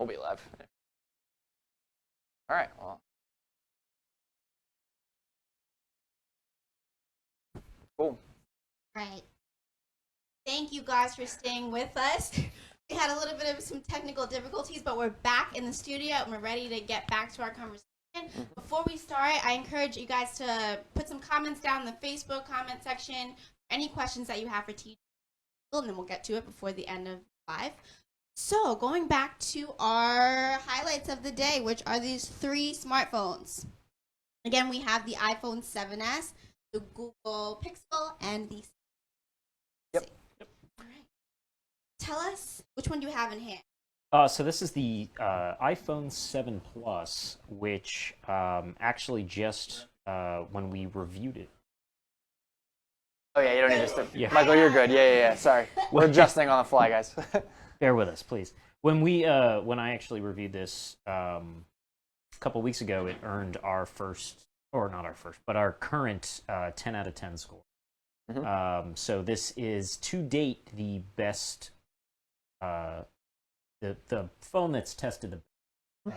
We'll be live. All right. Well. Cool. Right. Thank you guys for staying with us. We had a little bit of some technical difficulties, but we're back in the studio and we're ready to get back to our conversation. Before we start, I encourage you guys to put some comments down in the Facebook comment section. Any questions that you have for TJ, and then we'll get to it before the end of live. So, going back to our highlights of the day, which are these 3 smartphones. Again, we have the iPhone 7s, the Google Pixel, and the Yep. All right. Tell us, which one do you have in hand? So this is the iPhone 7 Plus, which actually just when we reviewed it. Oh yeah, you don't need to. Yeah. Michael, you're good. Yeah. Sorry, we're adjusting on the fly, guys. Bear with us, please. When I actually reviewed this a couple weeks ago, it earned our first, or not our first, but our current 10 out of 10 score. Mm-hmm. So this is to date the best, the phone that's tested the.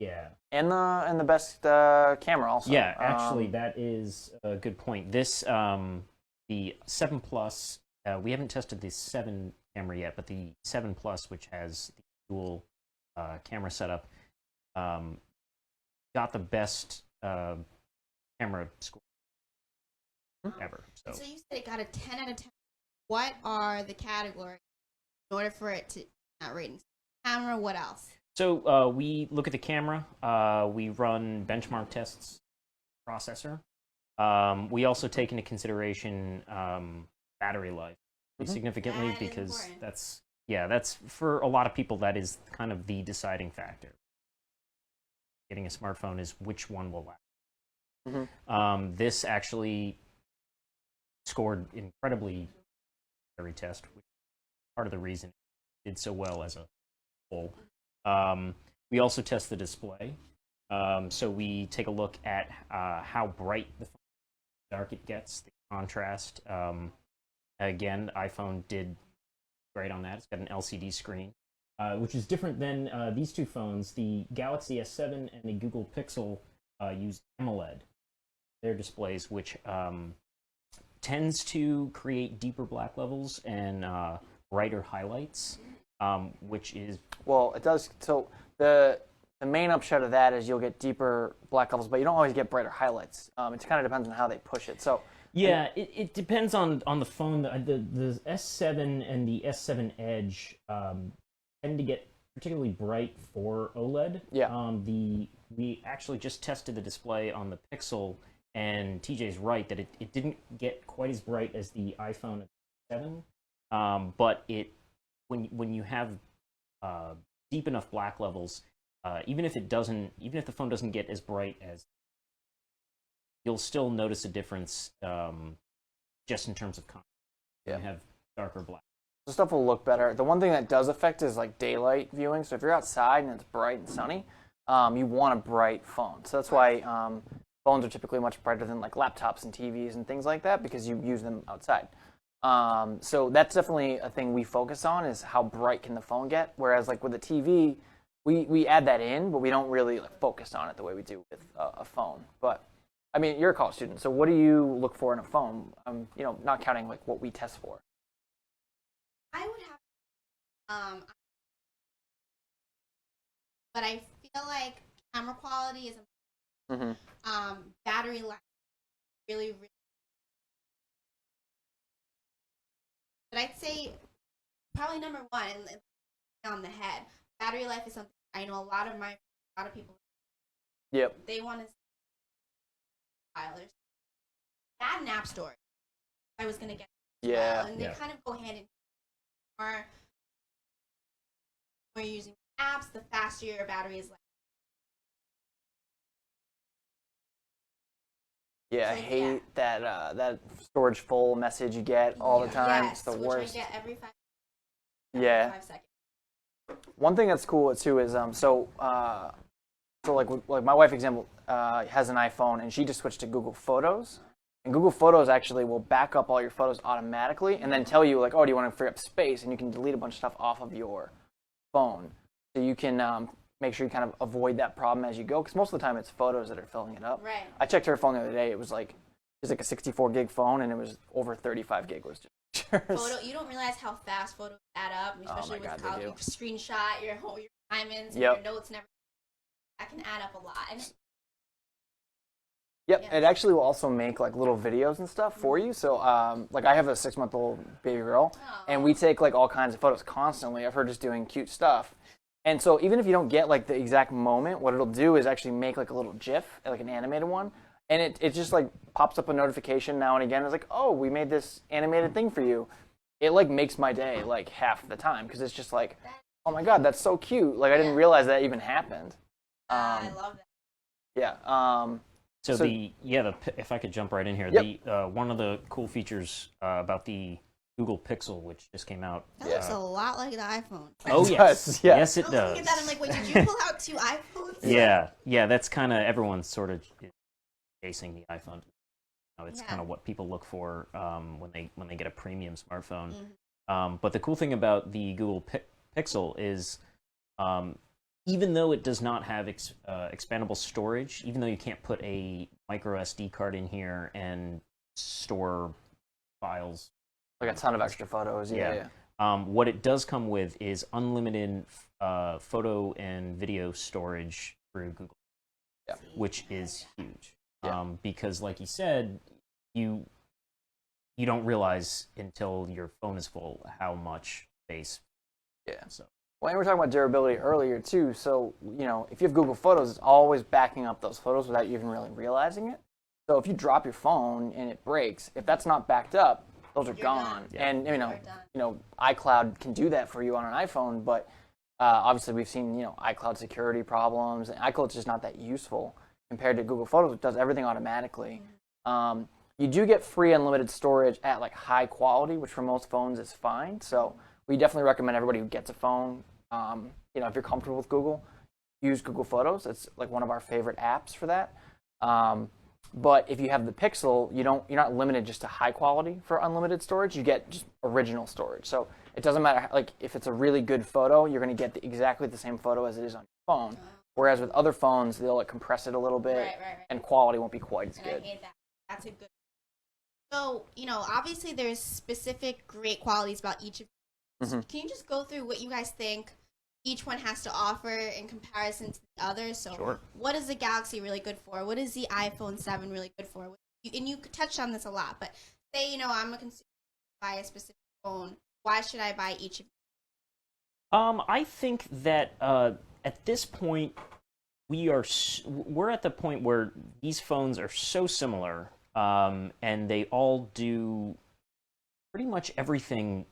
Yeah. And the best camera also. Yeah, actually, that is a good point. This the 7 Plus. We haven't tested the 7 camera yet, but the 7 Plus, which has the dual camera setup, got the best camera score ever. So you said it got a 10 out of 10. What are the categories in order for it to not rating? Camera, what else? So we look at the camera. We run benchmark tests, processor. We also take into consideration battery life significantly, That is because important. that's for a lot of people, that is kind of the deciding factor. Getting a smartphone is which one will last. Mm-hmm. This actually scored incredibly every test, which is part of the reason it did so well as a whole. We also test the display. So we take a look at how bright the dark it gets, the contrast. Again, iPhone did great on that. It's got an LCD screen, which is different than these 2 phones. The Galaxy S7 and the Google Pixel use AMOLED, their displays, which tends to create deeper black levels and brighter highlights, which is... Well, it does. So the main upshot of that is you'll get deeper black levels, but you don't always get brighter highlights. It kind of depends on how they push it. So yeah, it depends on the phone. The S7 and the S7 Edge tend to get particularly bright for OLED. Yeah. We actually just tested the display on the Pixel, and TJ's right that it didn't get quite as bright as the iPhone 7, but when you have deep enough black levels, even if the phone doesn't get as bright as, you'll still notice a difference just in terms of contrast. Yeah. You have darker black. the stuff will look better. The one thing that does affect is like daylight viewing. So if you're outside and it's bright and sunny, you want a bright phone. So that's why phones are typically much brighter than like laptops and TVs and things like that, because you use them outside. So that's definitely a thing we focus on, is how bright can the phone get. Whereas like with a TV, we add that in, but we don't really like, focus on it the way we do with a phone. But I mean, you're a college student, so what do you look for in a phone? Not counting like what we test for. I would have, but I feel like camera quality is, battery life, really. But I'd say probably number one, on the head, battery life is something I know a lot of people. Yep. They want to filers. That and app store. I was gonna get. Yeah. And they kind of go hand in hand. More you're using apps, the faster your battery is. Yeah, I hate that storage full message you get all the time. Yes, it's the which worst. I get every 5 seconds. One thing that's cool too is so like my wife example has an iPhone, and she just switched to Google Photos, and Google Photos actually will back up all your photos automatically and then tell you like, oh, do you want to free up space, and you can delete a bunch of stuff off of your phone. so you can make sure you kind of avoid that problem as you go. Because most of the time, it's photos that are filling it up. Right. I checked her phone the other day. It was like a 64 gig phone, and it was over 35 gig was just pictures. You don't realize how fast photos add up, especially my God, with they college. do. You screenshot your diamonds and Yep. your notes, never. That can add up a lot. And Yep, Yeah. it actually will also make like little videos and stuff for you. So, like I have a 6-month-old baby girl, and we take like all kinds of photos constantly of her just doing cute stuff. And so, even if you don't get like the exact moment, what it'll do is actually make like a little GIF, like an animated one, and it just like pops up a notification now and again. It's like, oh, we made this animated thing for you. It like makes my day like half the time because it's just like, oh my God, that's so cute. Like I didn't realize that even happened. I love that. Yeah. So, So- if I could jump right in here, Yep. one of the cool features about the Google Pixel, which just came out. That looks a lot like the iPhone. Oh It yes, does, yeah. yes I it was looking does. at that. I'm like, wait, did you pull out 2 iPhones? Yeah, that's kind of everyone's sort of chasing the iPhone. It's Yeah. kind of what people look for when they get a premium smartphone. Mm-hmm. But the cool thing about the Google Pixel is, even though it does not have expandable storage, even though you can't put a micro SD card in here and store files, Like a ton of extra photos. Yeah. what it does come with is unlimited photo and video storage through Google, Yeah. which is huge. Yeah. Because, like you said, you don't realize until your phone is full how much space. Yeah. So Well, and we were talking about durability earlier too. So, if you have Google Photos, it's always backing up those photos without you even really realizing it. So if you drop your phone and it breaks, if that's not backed up, those are You're gone. done. Yeah. And You're done. iCloud can do that for you on an iPhone, but obviously we've seen iCloud security problems, and iCloud's just not that useful compared to Google Photos, which does everything automatically. You do get free unlimited storage at like high quality, which for most phones is fine. So we definitely recommend everybody who gets a phone, if you're comfortable with Google, use Google Photos. It's like one of our favorite apps for that. But if you have the Pixel, you're not limited just to high quality for unlimited storage. You get just original storage. So it doesn't matter, like if it's a really good photo, you're going to get exactly the same photo as it is on your phone. Whereas with other phones, they'll like compress it a little bit, Right. and quality won't be quite as And good. I hate that. That's a good. So, obviously there's specific great qualities about each of these. Mhm. Can you just go through what you guys think each one has to offer in comparison to the others? So, Sure. what is the Galaxy really good for? What is the iPhone 7 really good for? And you touched on this a lot, but say, I'm a consumer, buy a specific phone. Why should I buy each of these? I think that at this point we're at the point where these phones are so similar, and they all do pretty much everything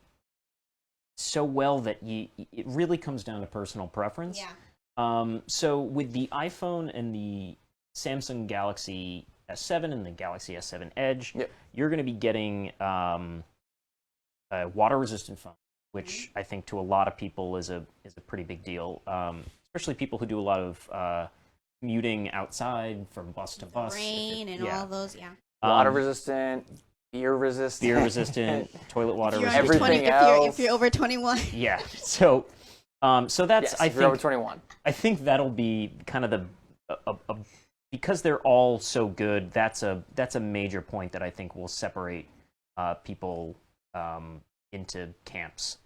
so well that it really comes down to personal preference. Yeah. So with the iPhone and the Samsung Galaxy S7 and the Galaxy S7 Edge, Yep. you're going to be getting a water-resistant phone, which I think to a lot of people is a pretty big deal, especially people who do a lot of commuting outside from bus to bus. Rain and all those, yeah. Water resistant, beer resistant. beer resistant, toilet water If you're, resistant. under Everything 20, else. if you're over 21. Yeah. So that's Yes, I if you're over think 21. I think that'll be kind of because they're all so good. That's a major point that I think will separate people into camps.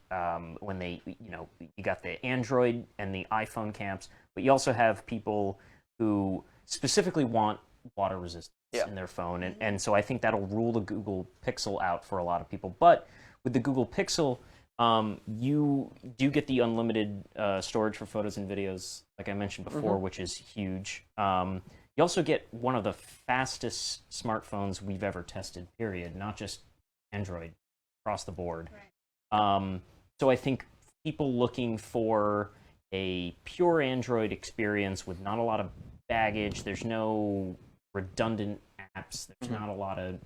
When they, you got the Android and the iPhone camps, but you also have people who specifically want water resistance in their phone, and so I think that'll rule the Google Pixel out for a lot of people. But with the Google Pixel, you do get the unlimited storage for photos and videos, like I mentioned before, which is huge. You also get one of the fastest smartphones we've ever tested, period, not just Android, across the board. Right. So I think people looking for a pure Android experience with not a lot of baggage, there's no redundant apps, there's not a lot of,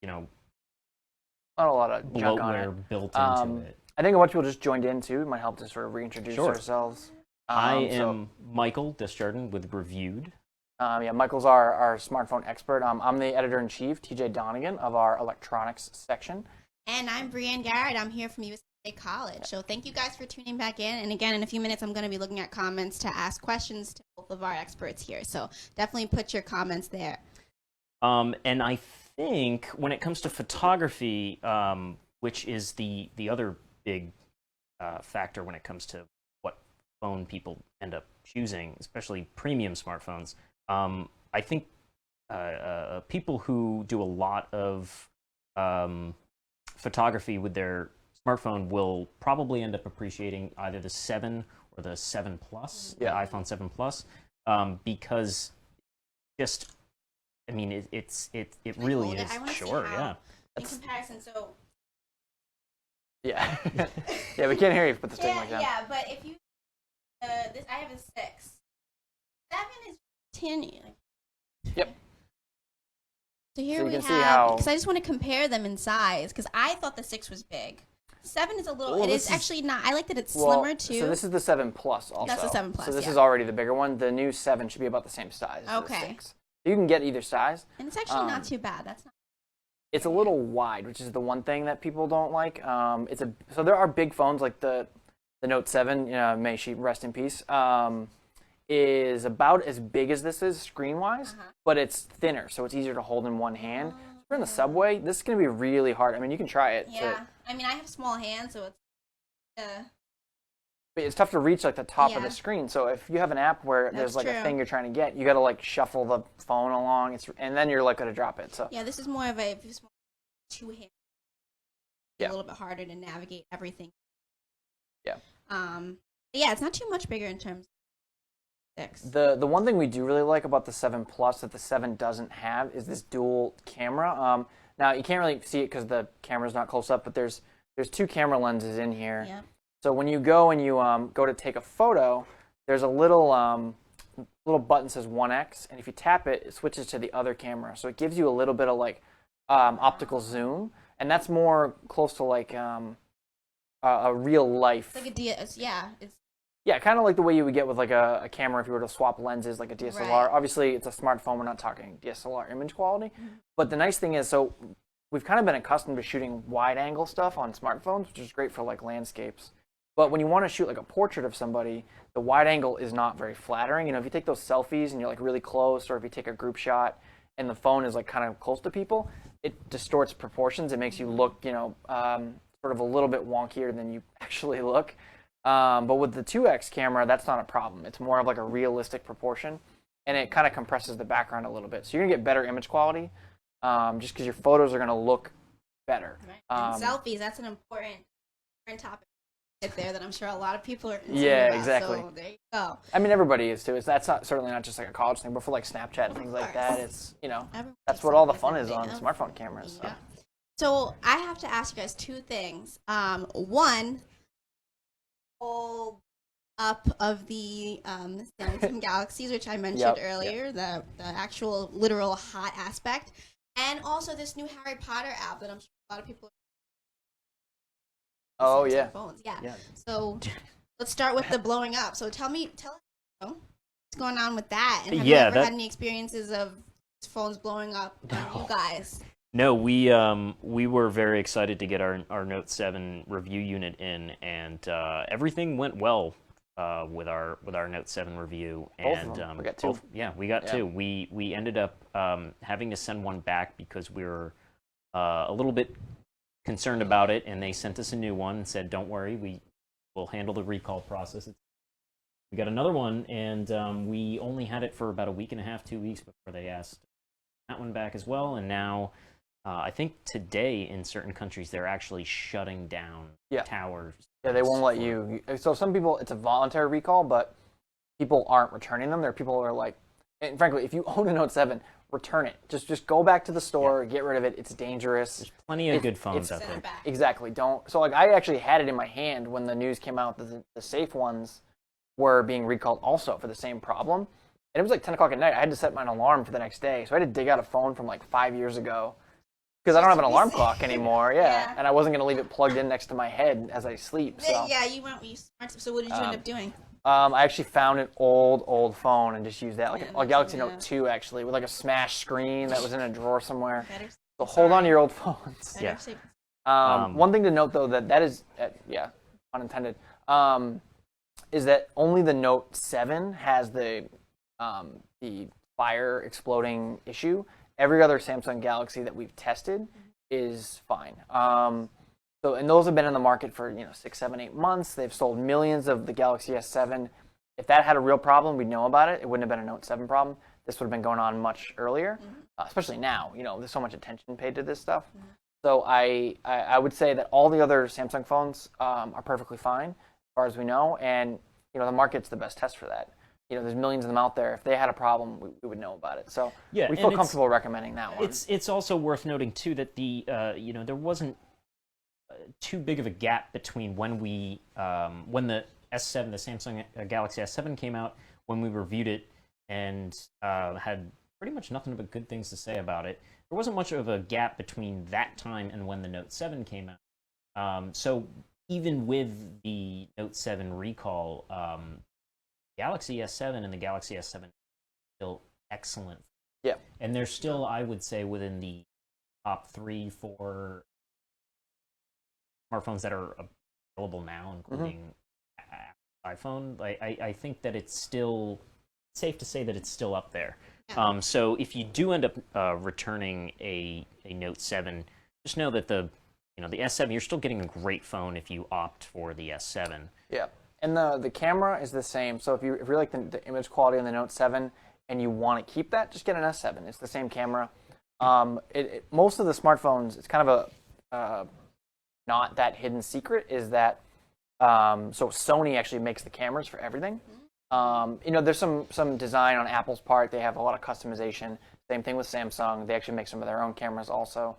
Not a lot of junk on it. bloatware built into it. I think a bunch of people just joined in too. It might help to sort of reintroduce Sure. ourselves. I am Michael Desjardins with Reviewed. Michael's our smartphone expert. I'm the editor-in-chief, TJ Donegan, of our electronics section. And I'm Brienne Garrett. I'm here from USA college. So thank you guys for tuning back in. And again, in a few minutes, I'm going to be looking at comments to ask questions to both of our experts here. So definitely put your comments there. And I think when it comes to photography, which is the other big factor when it comes to what phone people end up choosing, especially premium smartphones, I think people who do a lot of photography with their smartphone will probably end up appreciating either the 7 or the 7 Plus, the iPhone 7 Plus, because just, I mean, it really is. I wanna see Sure, how, yeah. in comparison, so Yeah. Yeah, we can't hear you if you put the thing like that. yeah, but if you this, I have a 6. 7 is tiny. Yep. So here So you we can see have, how- because I just want to compare them in size, because I thought the 6 was big. 7 is a little. Well, it this is is- actually not. I like that it's Well, slimmer too. So this is the 7 Plus also. That's the 7 Plus, So this yeah. is already the bigger one. The new 7 should be about the same size as the Okay. 6. You can get either size. and it's actually um, not too bad. That's not. It's a little wide, which is the one thing that people don't like. So there are big phones like the Note 7. May she rest in peace. Is about as big as this is screen-wise, but it's thinner, so it's easier to hold in one hand. If you're in the subway, this is going to be really hard. I mean, you can try it. Yeah, I mean, I have small hands, so it's. But it's tough to reach like the top of Yeah. the screen. So if you have an app where there's That's like true. a thing you're trying to get, you got to like shuffle the phone along. And then you're like going to drop it. So Yeah, this is more of a two hand. Yeah. A little bit harder to navigate everything. Yeah. But yeah, it's not too much bigger in terms of 6. the one thing we do really like about the 7 Plus that the 7 doesn't have is this dual camera. Now you can't really see it because the camera's not close up, but there's 2 camera lenses in here. Yeah. So when you go and you go to take a photo, there's a little button that says 1x, and if you tap it, it switches to the other camera. So it gives you a little bit of like optical zoom, and that's more close to like a real life. It's like a DS. Yeah. It's Yeah, kind of like the way you would get with like a camera if you were to swap lenses, like a DSLR. Right. Obviously, it's a smartphone. We're not talking DSLR image quality. But the nice thing is, so we've kind of been accustomed to shooting wide-angle stuff on smartphones, which is great for like landscapes. But when you want to shoot like a portrait of somebody, the wide angle is not very flattering. If you take those selfies and you're like really close, or if you take a group shot and the phone is like kind of close to people, it distorts proportions. It makes you look, sort of a little bit wonkier than you actually look. But with the 2x camera, that's not a problem. It's more of like a realistic proportion, and it kind of compresses the background a little bit. So you're gonna get better image quality, just because your photos are gonna look better. right. And selfies. That's an important topic there that I'm sure a lot of people are concerned Yeah, about. exactly. So there you go. I mean, everybody is too. That's not certainly not just like a college thing, but for like Snapchat and things like that, course. it's Everyone that's takes what all the selfies fun every is on day. smartphone cameras. So. Yeah. So I have to ask you guys 2 things. One, whole up of the Samsung Galaxies, which I mentioned Yep, earlier, the actual literal hot aspect, and also this new Harry Potter app that I'm sure a lot of people. Oh Samsung yeah. phones. Yeah. Yeah. So let's start with the blowing up. So tell us what's going on with that, and have Yeah, you ever that- had any experiences of phones blowing up on you guys? No, we were very excited to get our Note 7 review unit in, and everything went well with our Note 7 review. Both And of them. We got 2. Yeah, we got Yeah. 2. We ended up having to send one back because we were a little bit concerned about it, and they sent us a new one and said, "Don't worry, we will handle the recall process." We got another one, and we only had it for about a week and a half, 2 weeks before they asked that one back as well. And now, I think today in certain countries they're actually shutting down Yeah. towers. Yeah, they won't let for- you. So some people, it's a voluntary recall, but people aren't returning them. There are people who are like, and frankly, if you own a Note 7, return it. Just go back to the store, get rid of it. It's dangerous. There's plenty of good phones out Send there. it back. Exactly. Don't. So like, I actually had it in my hand when the news came out that the safe ones were being recalled also for the same problem. And it was like 10 o'clock at night. I had to set my alarm for the next day. So I had to dig out a phone from like 5 years ago because I don't have an alarm clock anymore. Yeah. Yeah. And I wasn't going to leave it plugged in next to my head as I sleep. So. Yeah, you went with you smart. So what did you end up doing? I actually found an old phone and just used that, like Yeah, a Galaxy yeah. Note 2 actually, with like a smashed screen that was in a drawer somewhere. Better, So hold on to your old phones. better Yeah. safe- One thing to note, though, that is, yeah, unintended, is that only the Note 7 has the fire exploding issue. Every other Samsung Galaxy that we've tested is fine. And those have been in the market for 6, 7, 8 months. They've sold millions of the Galaxy S7. If that had a real problem, we'd know about it. It wouldn't have been a Note 7 problem. This would have been going on much earlier, especially now. There's so much attention paid to this stuff. So I would say that all the other Samsung phones are perfectly fine, as far as we know, and the market's the best test for that. There's millions of them out there. If they had a problem, we would know about it. So yeah, we feel comfortable recommending that one. It's also worth noting too that there wasn't too big of a gap between when the S7, the Samsung Galaxy S7 came out, when we reviewed it and had pretty much nothing but good things to say about it. There wasn't much of a gap between that time and when the Note 7 came out. So even with the Note 7 recall, Galaxy S7 and the Galaxy S7 are still excellent. Yeah. And they're still, I would say, within the top 3, 4 smartphones that are available now, including iPhone. I think that it's still safe to say that it's still up there. Yeah. So if you do end up returning a Note 7, just know that the S7, you're still getting a great phone if you opt for the S7. Yeah, and the camera is the same. So if you like the image quality on the Note 7 and you want to keep that, just get an S7. It's the same camera. Most of the smartphones, it's kind of a not that hidden secret, is that so Sony actually makes the cameras for everything. There's some design on Apple's part. They have a lot of customization. Same thing with Samsung. They actually make some of their own cameras also.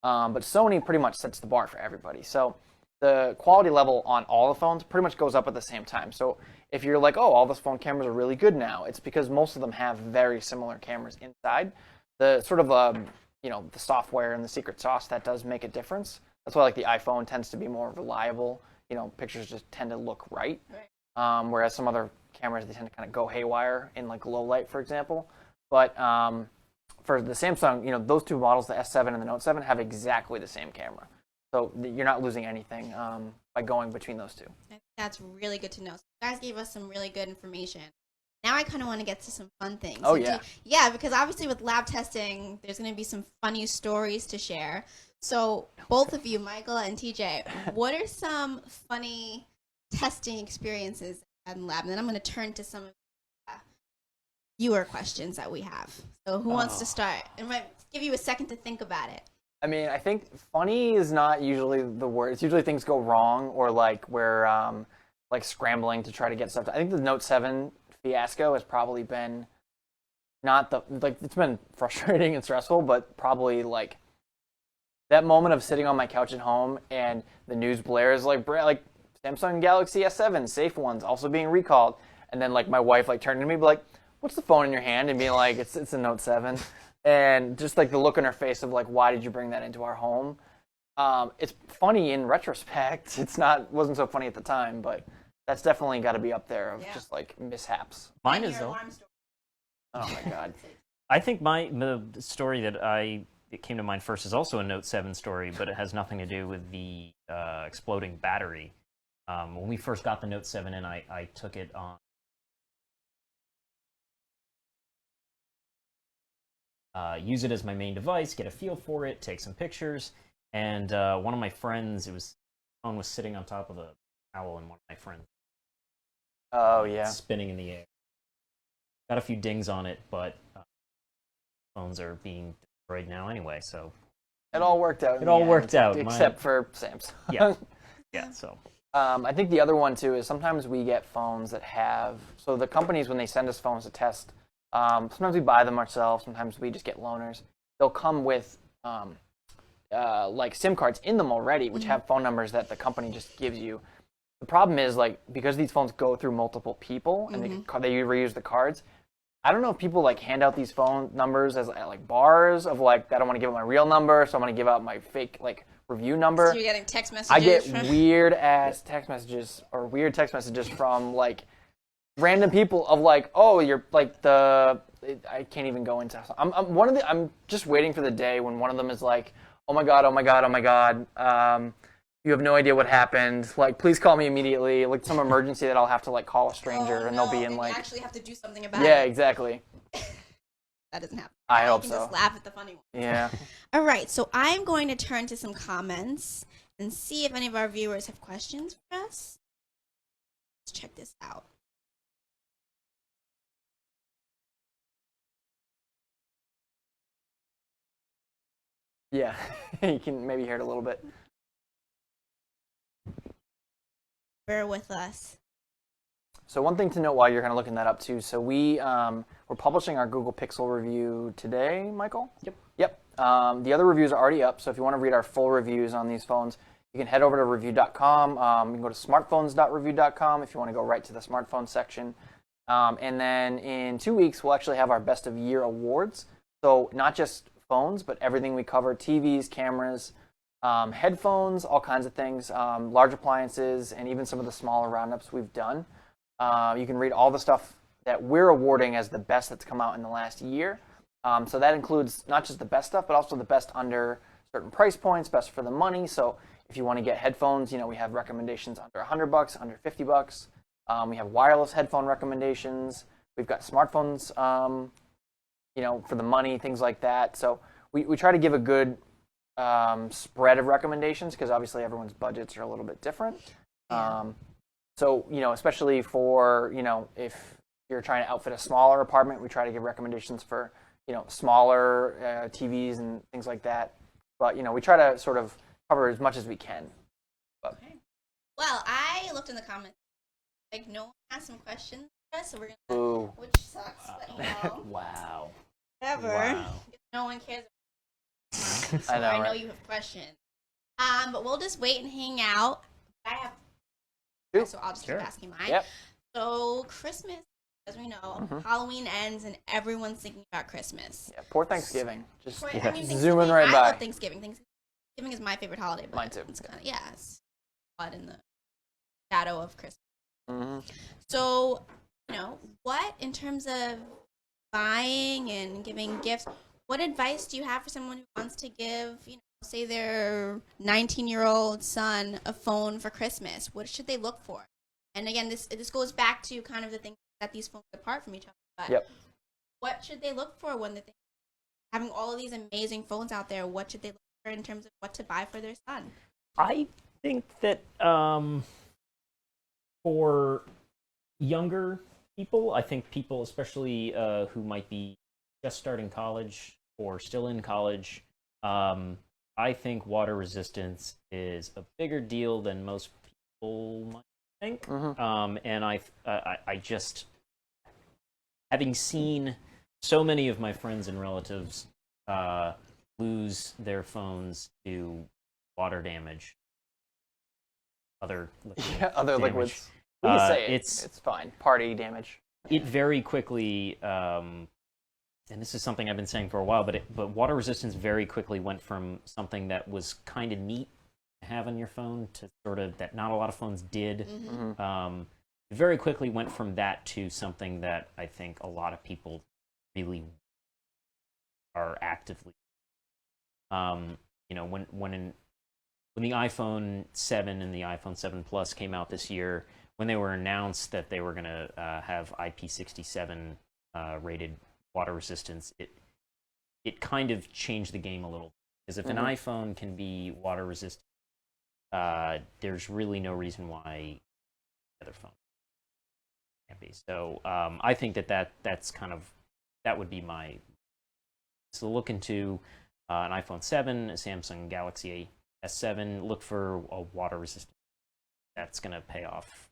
But Sony pretty much sets the bar for everybody. So the quality level on all the phones pretty much goes up at the same time. So if you're like, oh, all the phone cameras are really good now, it's because most of them have very similar cameras inside. The sort of the software and the secret sauce, that does make a difference. That's why like the iPhone tends to be more reliable. Pictures just tend to look right. Whereas some other cameras, they tend to kind of go haywire in like low light, for example. But for the Samsung, those two models, the S7 and the Note 7, have exactly the same camera. So you're not losing anything by going between those two. That's really good to know. So you guys gave us some really good information. Now I kind of want to get to some fun things. Oh, yeah. Yeah, because obviously with lab testing, there's going to be some funny stories to share. So both of you, Michael and TJ, what are some funny testing experiences in lab? And then I'm going to turn to some of the viewer questions that we have. So who wants to start? I might give you a second to think about it. I mean, I think funny is not usually the word. It's usually things go wrong, or like we're like scrambling to try to get stuff. I think the Note 7 fiasco has probably been it's been frustrating and stressful, but probably like that moment of sitting on my couch at home and the news blares like Samsung Galaxy S7 safe ones also being recalled, and then like my wife like turning to me, be like, "What's the phone in your hand?" and being like, "It's a Note 7." And just like the look on her face of like, why did you bring that into our home? It's funny in retrospect. Wasn't so funny at the time, but that's definitely got to be up there of just like mishaps. Mine is though. Oh my god. I think the story that came to mind first is also a Note 7 story, but it has nothing to do with the exploding battery. When we first got the Note 7 in, I took it on. Use it as my main device, get a feel for it, take some pictures, and one of my friends, the phone was sitting on top of a towel, and one of my friends spinning in the air. Got a few dings on it, but phones are being destroyed now anyway, so it all worked out. It all worked out, except for Samsung. Yeah. So I think the other one too is sometimes we get phones that have the companies, when they send us phones to test. Sometimes we buy them ourselves. Sometimes we just get loaners. They'll come with like SIM cards in them already, which have phone numbers that the company just gives you. The problem is like because these phones go through multiple people and they reuse the cards. I don't know if people like hand out these phone numbers as like bars of like I don't want to give out my real number, so I'm going to give out my fake like review number. So you're getting text messages. I get weird text messages from like random people of like, oh, you're like I can't even go into. I'm just waiting for the day when one of them is like, oh my god, oh my god, oh my god. You have no idea what happened. Like, please call me immediately. Like some emergency that I'll have to like call a stranger, and they'll be in and like. you actually have to do something about Yeah, it. exactly. That doesn't happen. I hope You so. can just laugh at the funny one. Yeah. All right, so I'm going to turn to some comments and see if any of our viewers have questions for us. Let's check this out. Yeah. You can maybe hear it a little bit. Bear with us. So one thing to note while you're kind of looking that up too. So we're publishing our Google Pixel review today, Michael. Yep. The other reviews are already up. So if you want to read our full reviews on these phones, you can head over to review.com. You can go to smartphones.review.com if you want to go right to the smartphone section. And then in 2 weeks, we'll actually have our best of year awards. So not just phones, but everything we cover: TVs, cameras, headphones, all kinds of things, large appliances, and even some of the smaller roundups we've done. You can read all the stuff that we're awarding as the best that's come out in the last year. So that includes not just the best stuff, but also the best under certain price points, best for the money. So if you want to get headphones, we have recommendations under $100, under $50. We have wireless headphone recommendations. We've got smartphones, for the money, things like that. So we try to give a good spread of recommendations because obviously everyone's budgets are a little bit different. Yeah. So, especially for, if you're trying to outfit a smaller apartment, we try to give recommendations for, smaller TVs and things like that. But, we try to sort of cover as much as we can. But. Okay. Well, I looked in the comments. Like, no one asked some questions for us, so we're going Ooh. to, which sucks, but Wow. whatever. Wow. No one cares. I know, I know right? you have questions. But we'll just wait and hang out. I have, Sure. so I'll just Sure. keep asking mine. Yep. So Christmas, as we know, Mhm. Halloween ends and everyone's thinking about Christmas. Yeah, poor Thanksgiving. Just Right, Yeah. I mean, zooming Thanksgiving, right I by. love Thanksgiving. Thanksgiving is my favorite holiday. But Mine too. It's kind of, it's odd in the shadow of Christmas. hmm So, what in terms of buying and giving gifts, what advice do you have for someone who wants to give, say their 19-year-old son a phone for Christmas? What should they look for? And again, this goes back to kind of the things that these phones are apart from each other. But Yep. what should they look for when they're having all of these amazing phones out there? What should they look for in terms of what to buy for their son? I think that for younger people, I think people, especially who might be just starting college or still in college, I think water resistance is a bigger deal than most people might think. hmm And I just, having seen so many of my friends and relatives lose their phones to water damage, other liquid Yeah, other damage. liquids. We can say It's it's fine. Party damage. it very quickly, and this is something I've been saying for a while, but water resistance very quickly went from something that was kind of neat to have on your phone to sort of that not a lot of phones did. It very quickly went from that to something that I think a lot of people really are actively. When the iPhone 7 and the iPhone 7 Plus came out this year, when they were announced that they were going to have IP67 rated water resistance, it kind of changed the game a little. Because if an iPhone can be water resistant, there's really no reason why the other phone can't be. So I think that's kind of, that would be my. So look into an iPhone 7, a Samsung Galaxy S7. Look for a water resistant. That's going to pay off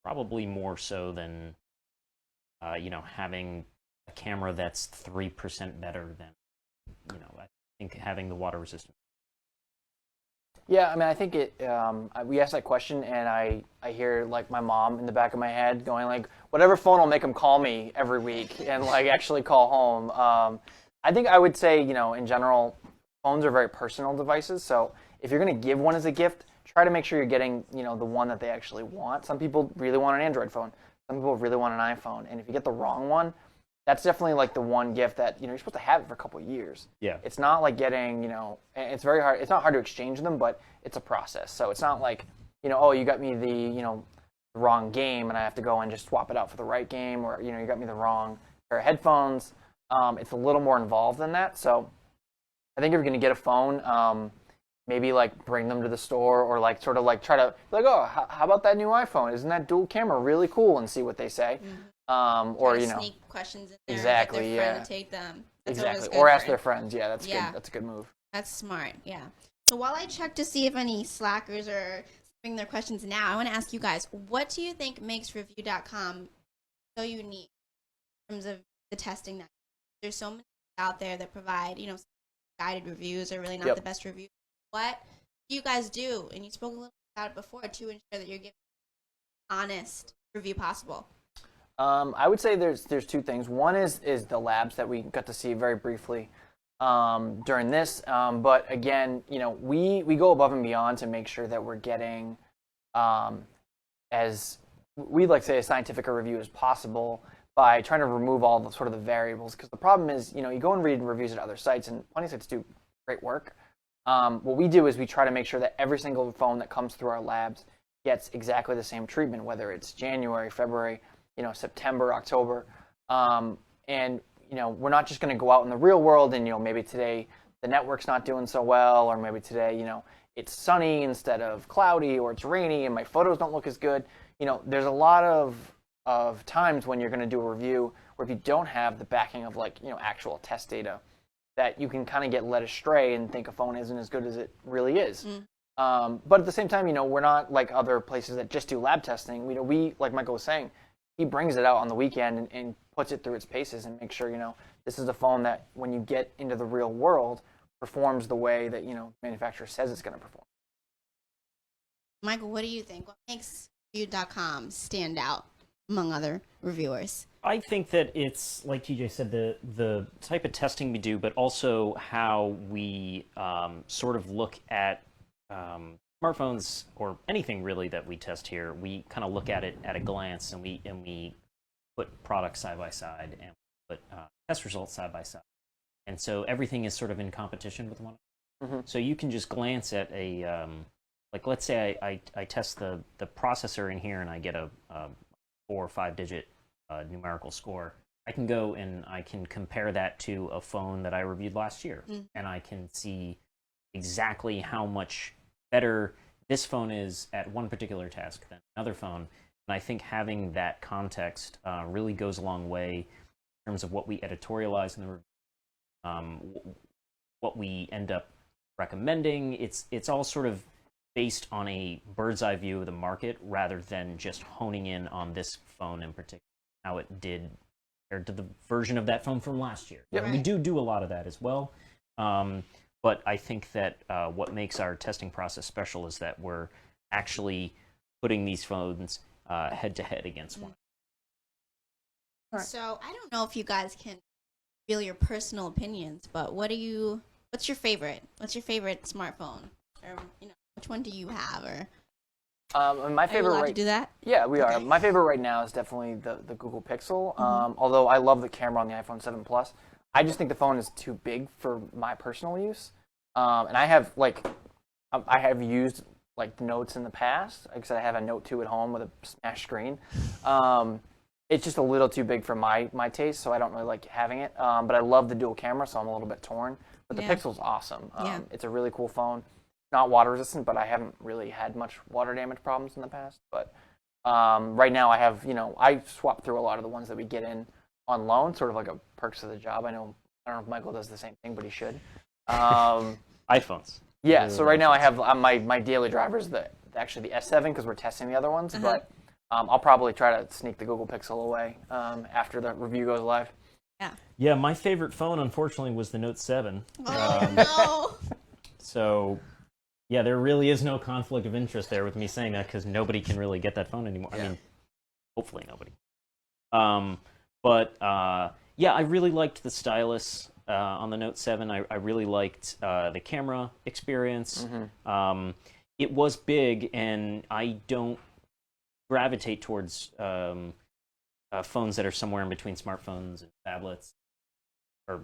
probably more so than having a camera that's 3% better than I think having the water resistant. Yeah, I mean, I think we asked that question, and I hear like my mom in the back of my head going like, whatever phone will make them call me every week and like actually call home. I think I would say, in general, phones are very personal devices. So if you're going to give one as a gift, try to make sure you're getting, the one that they actually want. Some people really want an Android phone. Some people really want an iPhone. And if you get the wrong one, that's definitely like the one gift that you're supposed to have it for a couple of years. Yeah. It's not like getting it's very hard. It's not hard to exchange them, but it's a process. So it's not like oh, you got me the the wrong game and I have to go and just swap it out for the right game, or you got me the wrong pair of headphones. It's a little more involved than that. So I think if you're going to get a phone, maybe like bring them to the store, or like sort of like try to be like, oh, how about that new iPhone? Isn't that dual camera really cool? And see what they say. Or sneak questions in there. Exactly, Get their friend yeah. to take them. That's exactly, always good or ask for- their friends. Yeah, that's Yeah. good. That's a good move. That's smart. Yeah. So while I check to see if any slackers are bring their questions now, I want to ask you guys, what do you think makes Review.com so unique in terms of the testing? That there's so many out there that provide guided reviews, or really not Yep. the best reviews. What do you guys do? And you spoke a little about it before, to ensure that you're giving honest review possible. I would say there's two things. One is the labs that we got to see very briefly during this. But again, we go above and beyond to make sure that we're getting as we'd like to say as scientific a review as possible by trying to remove all the sort of the variables. Because the problem is, you go and read reviews at other sites, and plenty of sites do great work. What we do is we try to make sure that every single phone that comes through our labs gets exactly the same treatment, whether it's January, February, September, October, and we're not just going to go out in the real world and maybe today the network's not doing so well, or maybe today it's sunny instead of cloudy, or it's rainy and my photos don't look as good. There's a lot of times when you're going to do a review where if you don't have the backing of actual test data, that you can kind of get led astray and think a phone isn't as good as it really is. But at the same time, we're not like other places that just do lab testing. We like Michael was saying, he brings it out on the weekend and puts it through its paces and makes sure this is a phone that when you get into the real world performs the way that manufacturer says it's going to perform. Michael, what do you think? What makes Review.com stand out among other reviewers? I think that it's, like TJ said, the type of testing we do, but also how we sort of look at smartphones, or anything really that we test here. We kind of look at it at a glance, and we put products side by side and put test results side by side. And so everything is sort of in competition with one another. Mm-hmm. So you can just glance at a, like let's say I test the processor in here and I get a 4 or 5 digit numerical score. I can go and I can compare that to a phone that I reviewed last year, and I can see exactly how much better this phone is at one particular task than another phone. And I think having that context really goes a long way in terms of what we editorialize in the review, what we end up recommending. It's all sort of based on a bird's eye view of the market rather than just honing in on this phone in particular, how it did compared to the version of that phone from last year. Yep. We do a lot of that as well. But I think that what makes our testing process special is that we're actually putting these phones head-to-head against one. Right. So I don't know if you guys can reveal your personal opinions, but what's your favorite? What's your favorite smartphone? Or which one do you have? Or My are you favorite allowed to do that? Yeah, we are. Okay. My favorite right now is definitely the Google Pixel. Although I love the camera on the iPhone 7 Plus, I just think the phone is too big for my personal use. And I have I have used Notes in the past. Like I said, I have a Note 2 at home with a smash screen. It's just a little too big for my taste, so I don't really like having it. But I love the dual camera, so I'm a little bit torn. But the Yeah. Pixel's awesome. Yeah. It's a really cool phone. Not water resistant, but I haven't really had much water damage problems in the past. But right now I have, I swap through a lot of the ones that we get in on loan, sort of like a perks of the job. I don't know if Michael does the same thing, but he should. iPhones. Yeah, so right now I have my daily driver is actually the S7 because we're testing the other ones, but I'll probably try to sneak the Google Pixel away after the review goes live. Yeah, my favorite phone, unfortunately, was the Note 7. Oh no! So, yeah, there really is no conflict of interest there with me saying that because nobody can really get that phone anymore. Yeah. I mean, hopefully nobody. But yeah, I really liked the stylus on the Note 7. I really liked the camera experience. It was big, and I don't gravitate towards phones that are somewhere in between smartphones and tablets, or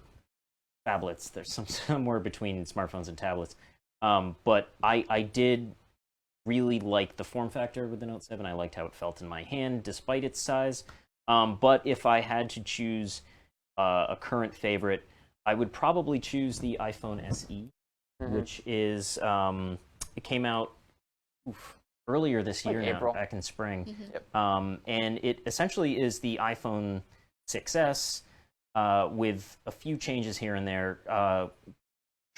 phablets. There's somewhere between smartphones and tablets. But I did really like the form factor with the Note 7. I liked how it felt in my hand, despite its size. But if I had to choose a current favorite, I would probably choose the iPhone SE, which is it came out earlier this year now, April. back in spring. Yep. And it essentially is the iPhone 6S with a few changes here and there,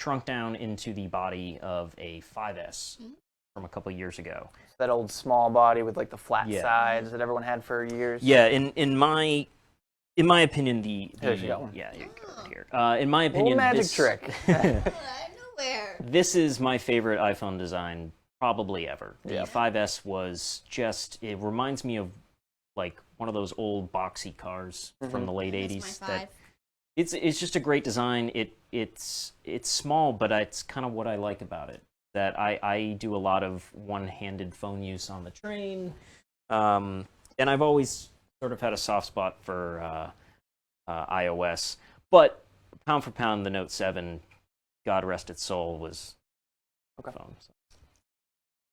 shrunk down into the body of a 5S from a couple years ago. That old small body with like the flat Yeah. sides that everyone had for years. Yeah, in my opinion, the Here, you got one. yeah, here, you go, right here. In my Little opinion, magic this, trick. Out of nowhere. this is my favorite iPhone design probably ever. The Yeah. 5S was just, it reminds me of like one of those old boxy cars from the late That's 80s. my That five. it's just a great design. It's small, but it's kind of what I like about it. That I do a lot of one-handed phone use on the train, and I've always sort of had a soft spot for iOS. But pound for pound, the Note 7, God rest its soul, was Okay. phone. So.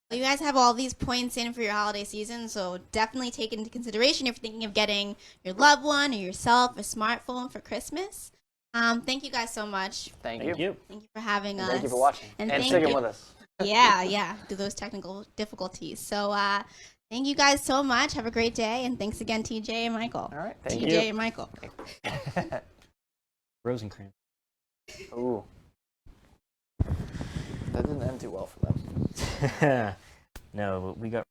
Well, you guys have all these points in for your holiday season, so definitely take into consideration if you're thinking of getting your loved one or yourself a smartphone for Christmas. Thank you guys so much. Thank Thank you. Thank you for having us. Thank you for watching And and thank sticking you. with us. Yeah, through those technical difficulties. So thank you guys so much. Have a great day, and thanks again, TJ and Michael. All right. Thank TJ you. and Michael. Rosencrantz. Ooh. That didn't end too well for them. No, we got